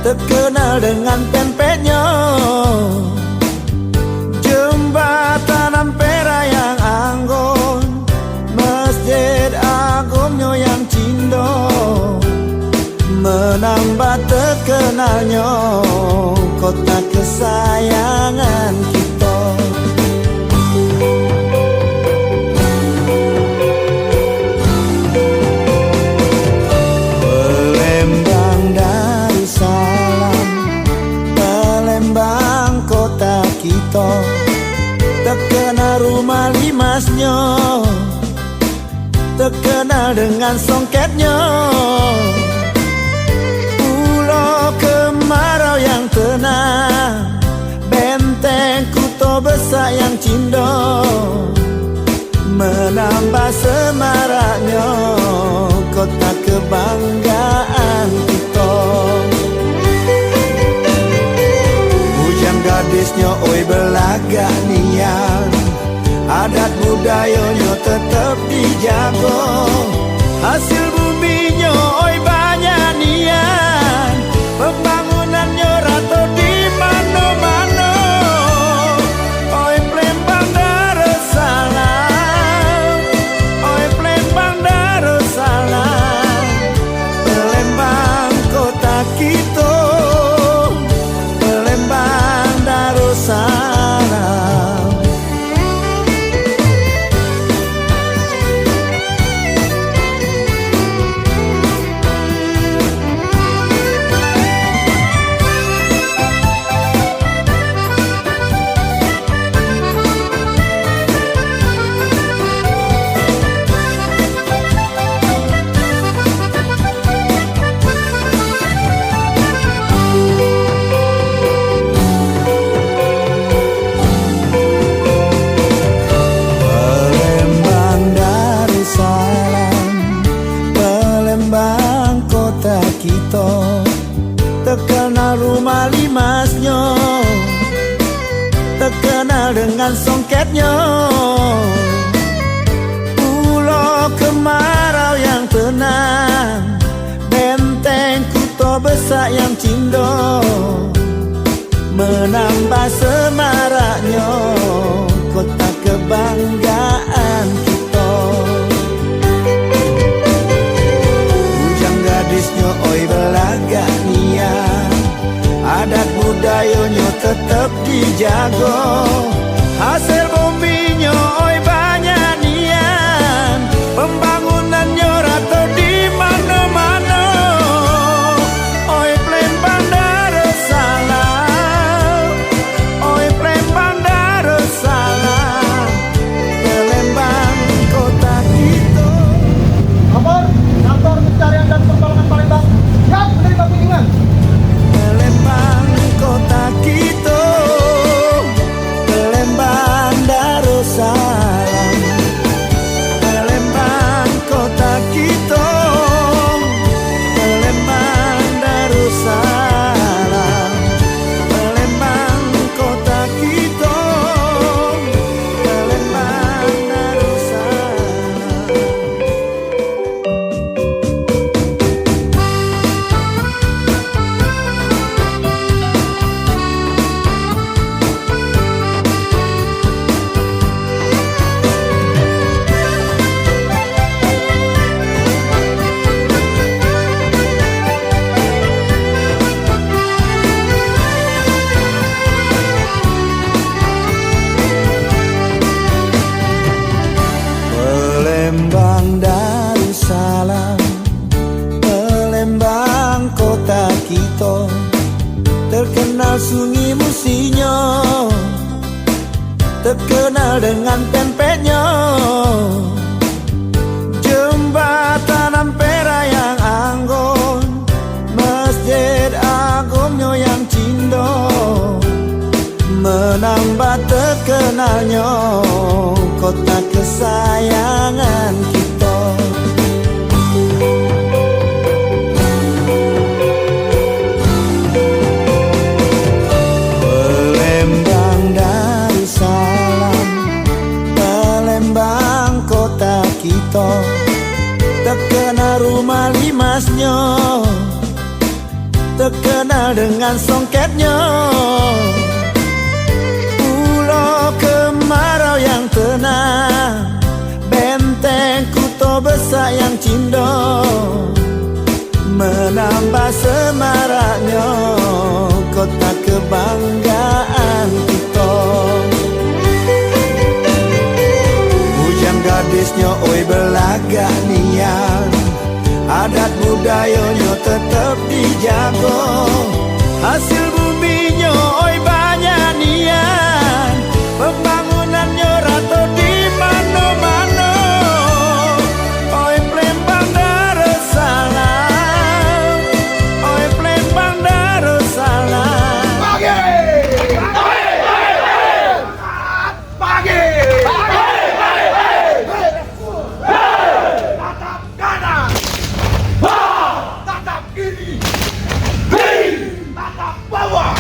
terkenal dengan pempeknya. Jembatan Ampera yang anggun, Masjid Agungnya yang cindo, menambah terkenalnya kota kesayangan kita. Palembang Darussalam, Palembang kota kita, terkenal rumah limasnya, terkenal dengan songketnya. Pulau kemarau yang tenang, benteng Kuto Besar yang cindo, menambah semaraknya kota kebanggaan kita. Bujang gadisnya oi belagak nian, adat budayanya tetap dijaga. Hasil buminya oi banyak nian, pembangunannya rata di mana-mana. Oi Palembang Darussalam, oi Palembang Darussalam, Palembang kota kita, Palembang Darussalam. Kita terkenal rumah limasnya, terkenal dengan songketnya. Pulau kemarau yang tenang, benteng Kuto Besar yang cindo, menambah semaraknya kota kebanggaan kita. Gadisnya oi belagak nian, adat budayanya tetap dijaga. Hasil buminya oi banyak nian, pembangunannya rata di mana-mana. Oi Palembang Darussalam, oi Palembang Darussalam, Palembang kota kita. Lapor, kantor pencarian dan pertolongan Palembang siap menerima kunjungan. Palembang kota kita, Palembang Darussalam, Palembang kota kita, Palembang Darussalam, Palembang kota kita, Palembang Darussalam. Palembang Darussalam, Palembang kota kita, terkenal sungai musinya, terkenal dengan pempeknya. Jembatan Ampera yang anggun, Masjid Agungnya yang cindo, menambah terkenalnya kota kesayangan kita. Palembang Darussalam, Palembang kota kita, terkenal rumah limasnya, terkenal dengan songketnya. Pulau kemarau yang tenang, benteng Kuto Besar yang cindo, menambah semaraknya kota kebanggaan kita. Bujang gadisnya oi belagak nian, adat budayanya tetap dijaga. Hasil buminya oi banyak nian, pembangunannya rata di mana-mana. Oi Plembang Darussalam, oi Plembang Darussalam. Pagi! Pagi! Tatap kanan! Tatap kiri! Tatap bawah!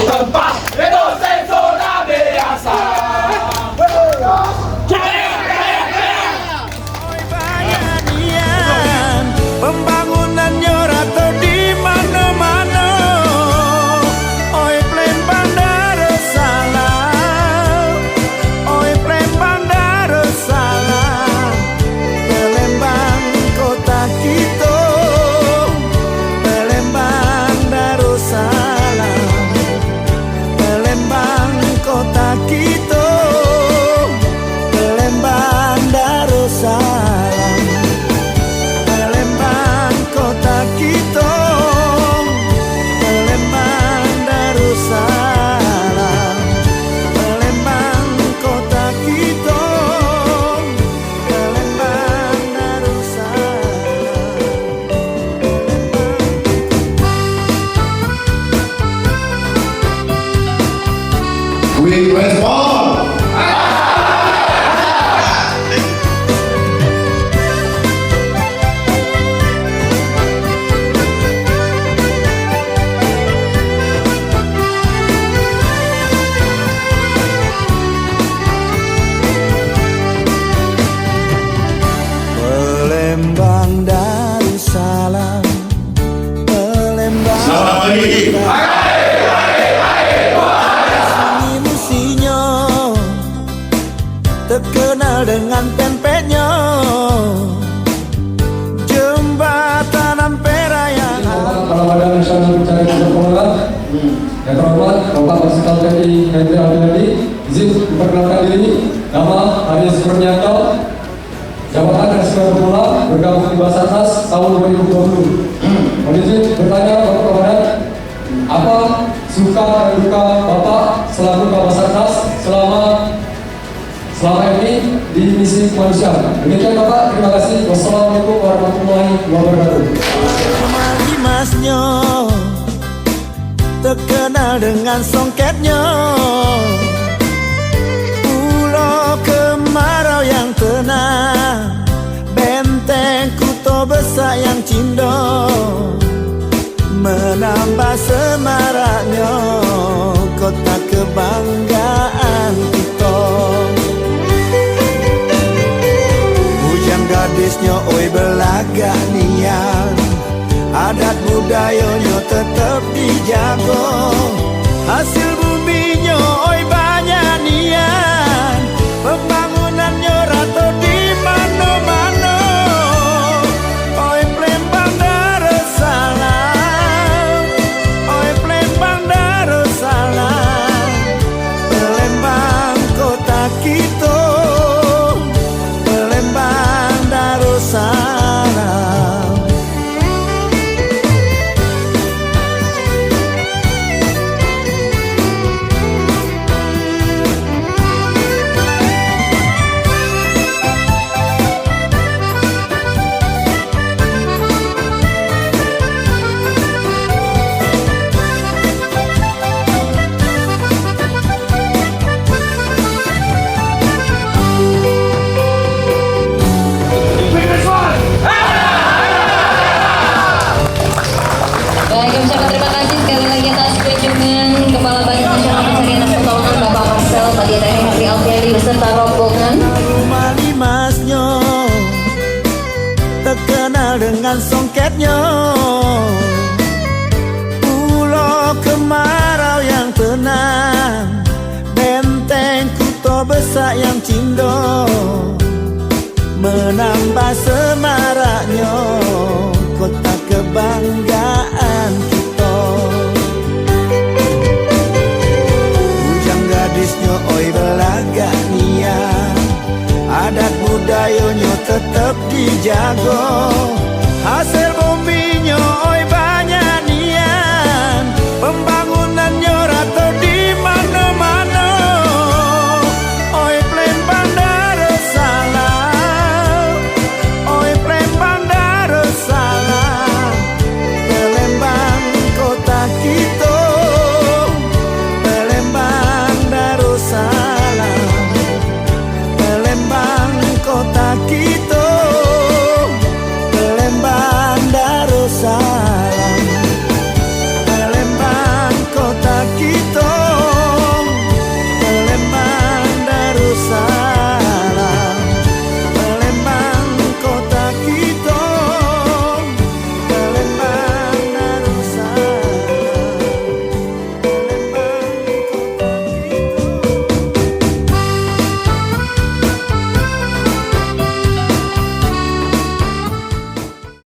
Lembang! We respond. Palembang Darussalam, Palembang. Selamat pagi. Musinya terkenal dengan pempeknya, jembatan Ampera yang Kalau ada nasional mencari sekolah, yang terhormat Bapak Marsikal TNI Hendri Abinadi, izin memperkenalkan diri, nama Haris Kurnianto, jabatan Reskrim Pemula, bergabung di Basarnas tahun 2020. Mohon izin bertanya Bapak Komandan, apa suka dan duka Bapak selaku Kabasarnas selama ini di misi kemanusiaan? Demikian Bapak, terima kasih. Wassalamualaikum warahmatullahi wabarakatuh. Dimasnya terkenal dengan songketnya, pulau kemarau yang tenang, benteng Kuto Besar yang cindo, menambah semaraknya kota kebanggaan kita. Bujang gadisnya oi belagak nian, adat budayanya tetap dijaga. Hasil buminya oi banyak nian, pembangunannya rata di mana-mana. Oi Plembang songketnya, pulau kemarau yang tenang, benteng Kuto Besak yang cindo, menambah semaraknya kota kebanggaan kita. Bujang gadisnya oi belagak niat, adat budayanya tetap dijaga.